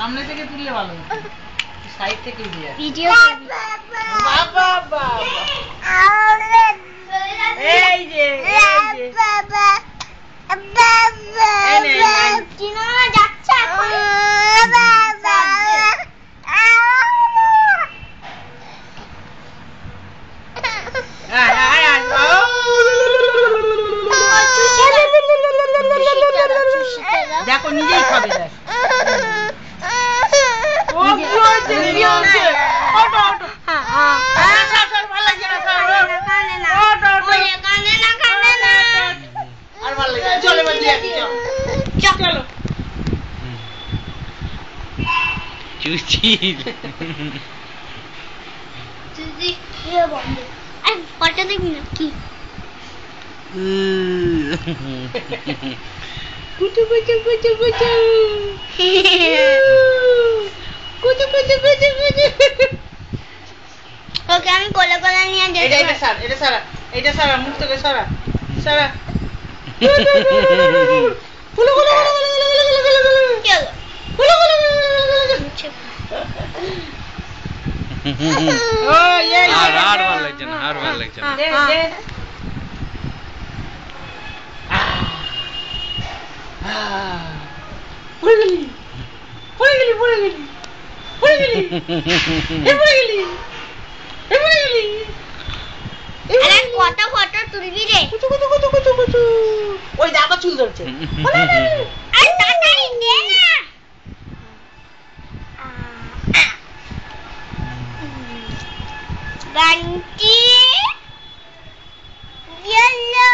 সামনে থেকে তুললে ভালো হতো, সাইড থেকে দিয়ে ভিডিও বাবা বাবা এই যে চিনোনা যাচ্ছে এখন দেখো নিজেই খাবে দেখ ফটো দেখবি না কি কুচু কুচু কুচু কুচু কুচু কুচু কুচু কুচু ওকে আমি কোলে কোলে নিয়ে যাই এটা সারা মুখ থেকে সারা আর ভালো লাগছে না কত ফটো তুলবি রে ওই দাদা চুল ধরছে আরে তাড়াতাড়ি দে না বান্টি ইয়েলো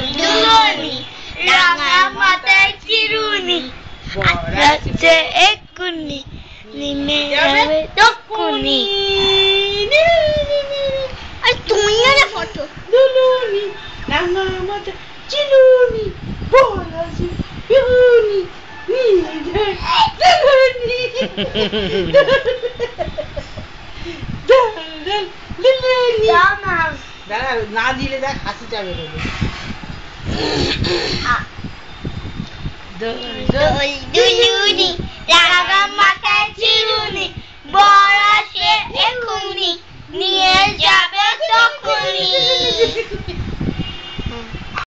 দুলনি রাঙা মাথায় চিরুনি রাতে একুনি নিমে যাবে তকুনি আর তুমি না ফটো দুলনি রাঙা মাথায় চিরুনি বলাসি ইহুনি নিয়ে দুলনি দাঁড়া না দিলে দেখ হাসি যাবে দুলুনি রাঙা মাথায় চিরুনি বলাসে একুনি নিয়ে যাবে তকুনি